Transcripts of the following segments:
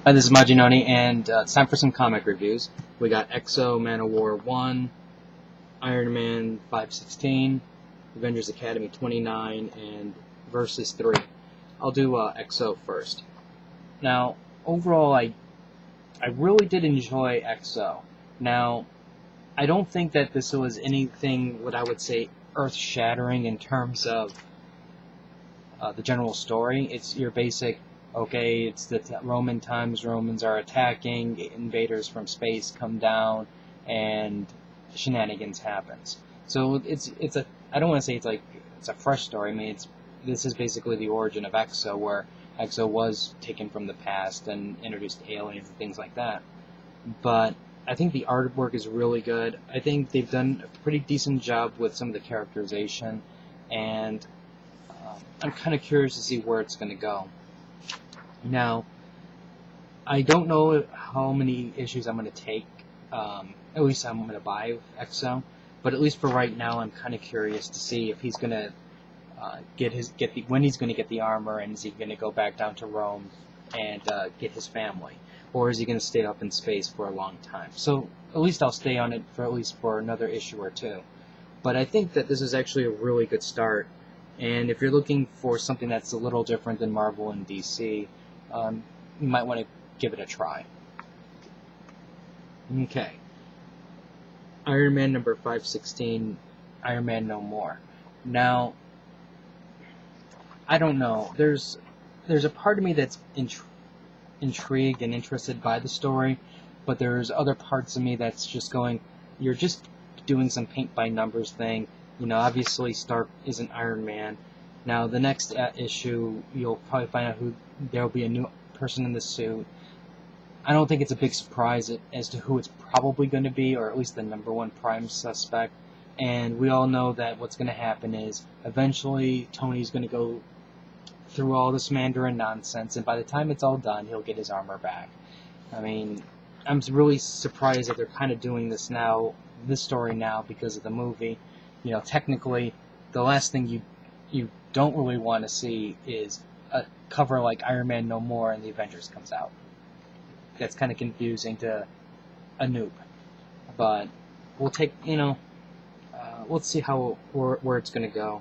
Hi, this is Majinoni, and it's time for some comic reviews. We got X-0, Manowar 1, Iron Man 516, Avengers Academy 29, and Versus 3. I'll do X-0 first. Now, overall, I really did enjoy X-0. Now, I don't think that this was anything, what I would say, earth-shattering in terms of the general story. It's your basic, okay, it's the Roman times, Romans are attacking, invaders from space come down, and shenanigans happens. So it's a, I don't want to say it's a fresh story. I mean, this is basically the origin of X-0, where X-0 was taken from the past and introduced to aliens and things like that. But I think the artwork is really good. I think they've done a pretty decent job with some of the characterization, and I'm kind of curious to see where it's going to go. Now, I don't know how many issues I'm going to take. At least I'm going to buy X-0, but at least for right now, I'm kind of curious to see if he's going to when he's going to get the armor, and is he going to go back down to Rome and get his family, or is he going to stay up in space for a long time? So at least I'll stay on it for at least for another issue or two. But I think that this is actually a really good start. And if you're looking for something that's a little different than Marvel and DC, you might want to give it a try. Okay. Iron Man number 516, Iron Man No More. Now, I don't know. There's a part of me that's intrigued and interested by the story, but there's other parts of me that's just going, you're just doing some paint by numbers thing. You know, obviously Stark isn't Iron Man. Now, the next issue, you'll probably find out there'll be a new person in the suit. I don't think it's a big surprise as to who it's probably going to be, or at least the number one prime suspect. And we all know that what's going to happen is eventually Tony's going to go through all this Mandarin nonsense, and by the time it's all done, he'll get his armor back. I mean, I'm really surprised that they're kind of doing this story now, because of the movie. You know, technically, the last thing you don't really want to see is a cover like Iron Man No More and the Avengers comes out. That's kind of confusing to a noob. But we'll take, let's see where it's going to go.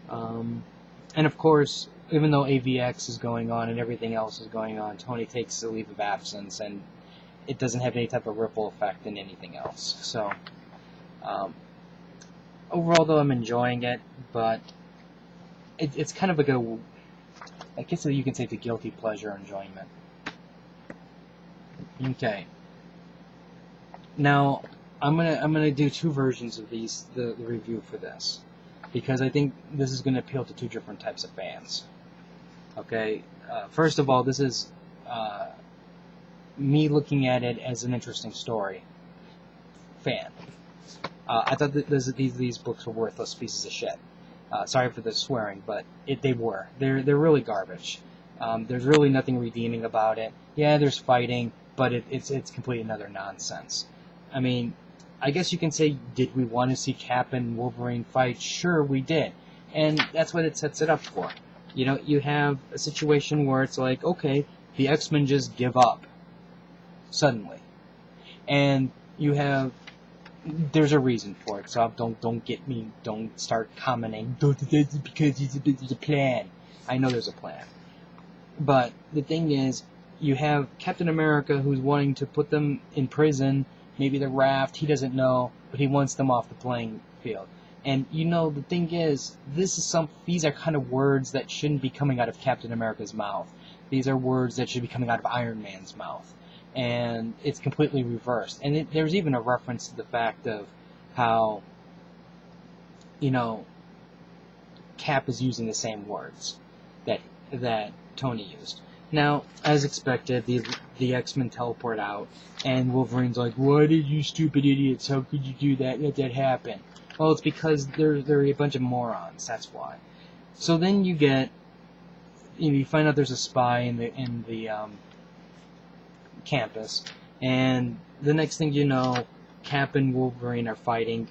And of course, even though AvX is going on and everything else is going on, Tony takes a leave of absence, and it doesn't have any type of ripple effect in anything else. So, overall, though, I'm enjoying it, but it's kind of like I guess you can say it's a guilty pleasure enjoyment. Okay. Now, I'm gonna do two versions of the review for this, because I think this is gonna appeal to two different types of fans. Okay. First of all, this is me looking at it as an interesting story fan. I thought that these books were worthless pieces of shit. Sorry for the swearing, but they were. They're really garbage. There's really nothing redeeming about it. Yeah, there's fighting, but it's completely another nonsense. I mean, I guess you can say, did we want to see Cap and Wolverine fight? Sure, we did. And that's what it sets it up for. You know, you have a situation where it's like, okay, the X-Men just give up. Suddenly. And you have... There's a reason for it, so don't start commenting, because there's a plan. I know there's a plan. But the thing is, you have Captain America who's wanting to put them in prison, maybe the raft, he doesn't know, but he wants them off the playing field. And the thing is, these are kind of words that shouldn't be coming out of Captain America's mouth. These are words that should be coming out of Iron Man's mouth. And it's completely reversed. And there's even a reference to the fact of how, Cap is using the same words that Tony used. Now, as expected, the X-Men teleport out, and Wolverine's like, "Why did you stupid idiots? How could you do that? Let that happen?" Well, it's because they're a bunch of morons. That's why. So then you get, you find out there's a spy in the campus, and the next thing you know, Cap and Wolverine are fighting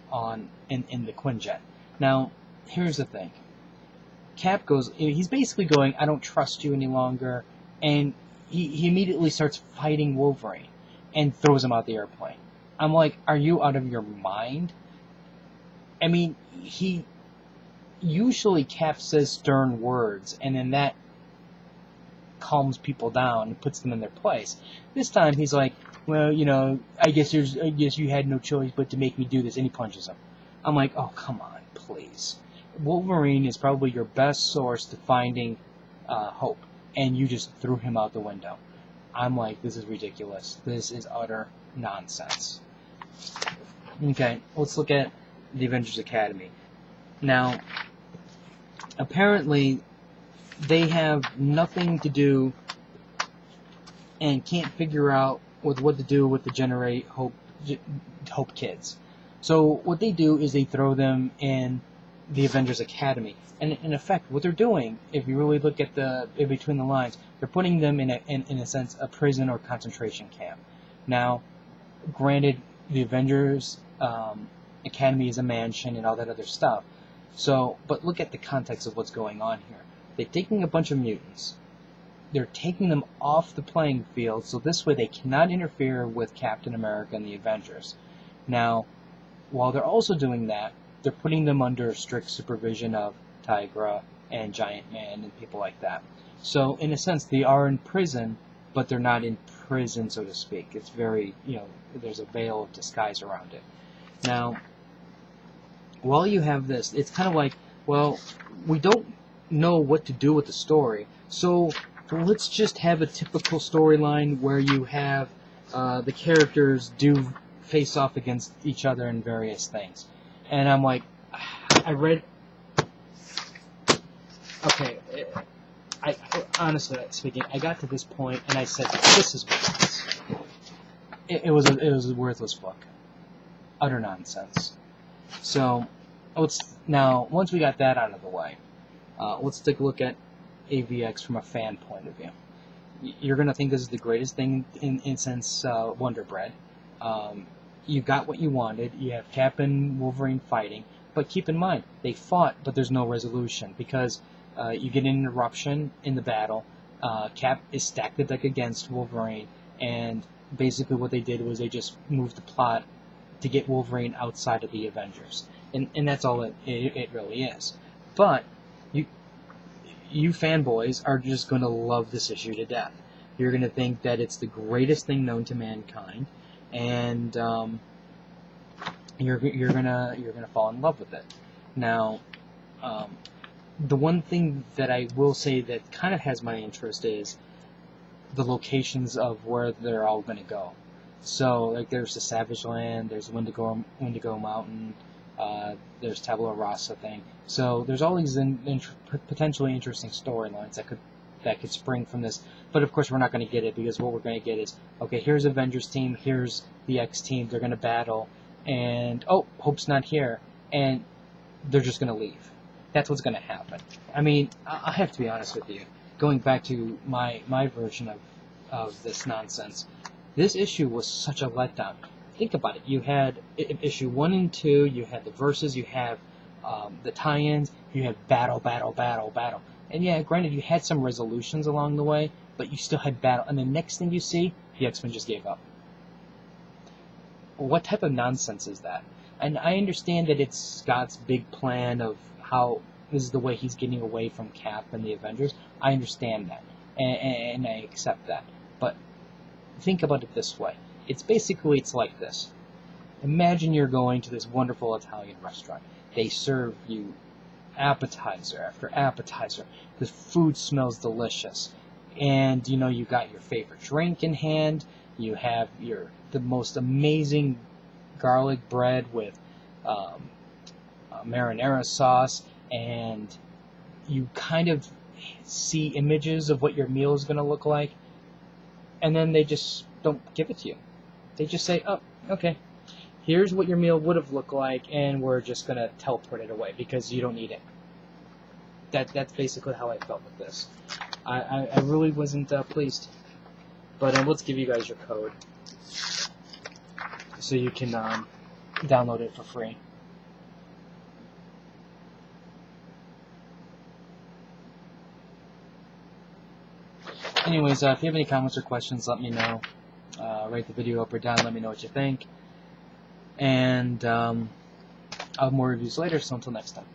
in the Quinjet. Now, here's the thing. Cap he's basically going, "I don't trust you any longer," and he immediately starts fighting Wolverine and throws him out the airplane. I'm like, are you out of your mind? I mean, usually Cap says stern words, and then that calms people down and puts them in their place. This time he's like, well, I guess you had no choice but to make me do this, and he punches him. I'm like, oh, come on, please. Wolverine is probably your best source to finding hope, and you just threw him out the window. I'm like, this is ridiculous. This is utter nonsense. Okay, let's look at the Avengers Academy. Now, apparently, they have nothing to do and can't figure out what to do with the Generate Hope kids. So what they do is they throw them in the Avengers Academy. And in effect, what they're doing, if you really look at in between the lines, they're putting them in a sense a prison or concentration camp. Now, granted, the Avengers Academy is a mansion and all that other stuff. So, but look at the context of what's going on here. They're taking a bunch of mutants. They're taking them off the playing field, so this way they cannot interfere with Captain America and the Avengers. Now, while they're also doing that, they're putting them under strict supervision of Tigra and Giant Man and people like that. So, in a sense, they are in prison, but they're not in prison, so to speak. It's very, there's a veil of disguise around it. Now, while you have this, it's kind of like, well, we don't know what to do with the story, so let's just have a typical storyline where you have the characters do face off against each other in various things. And I'm like, okay, I honestly speaking, I got to this point and I said, this is worthless. It was a worthless book. Utter nonsense. So, once we got that out of the way, let's take a look at AvX from a fan point of view. You're going to think this is the greatest thing since Wonder Bread. You got what you wanted. You have Cap and Wolverine fighting. But keep in mind, they fought, but there's no resolution. Because you get an interruption in the battle. Cap is stacked the deck against Wolverine. And basically what they did was they just moved the plot to get Wolverine outside of the Avengers. And that's all it really is. But you fanboys are just going to love this issue to death. You're going to think that it's the greatest thing known to mankind, and you're gonna fall in love with it. Now, the one thing that I will say that kind of has my interest is the locations of where they're all going to go. So, like, there's the Savage Land, there's Wendigo Mountain, there's Tabula Rasa thing. So there's all these potentially interesting storylines that could spring from this. But of course we're not going to get it, because what we're going to get is, okay, here's Avengers team, here's the X team, they're going to battle, and oh, Hope's not here, and they're just going to leave. That's what's going to happen. I mean, I have to be honest with you. Going back to my version of this nonsense, this issue was such a letdown. Think about it. You had issue 1 and 2, you had the verses, you have the tie-ins, you had battle. And yeah, granted, you had some resolutions along the way, but you still had battle. And the next thing you see, the X-Men just gave up. What type of nonsense is that? And I understand that it's Scott's big plan of how this is the way he's getting away from Cap and the Avengers. I understand that, and I accept that. But think about it this way. It's like this. Imagine you're going to this wonderful Italian restaurant. They serve you appetizer after appetizer. The food smells delicious. And, you got your favorite drink in hand. You have the most amazing garlic bread with marinara sauce. And you kind of see images of what your meal is going to look like. And then they just don't give it to you. They just say, oh, okay, here's what your meal would have looked like, and we're just going to teleport it away because you don't need it. That's basically how I felt with this. I really wasn't pleased. But let's give you guys your code so you can download it for free. anyways, if you have any comments or questions, let me know. Rate the video up or down. Let me know what you think. And I'll have more reviews later. So until next time.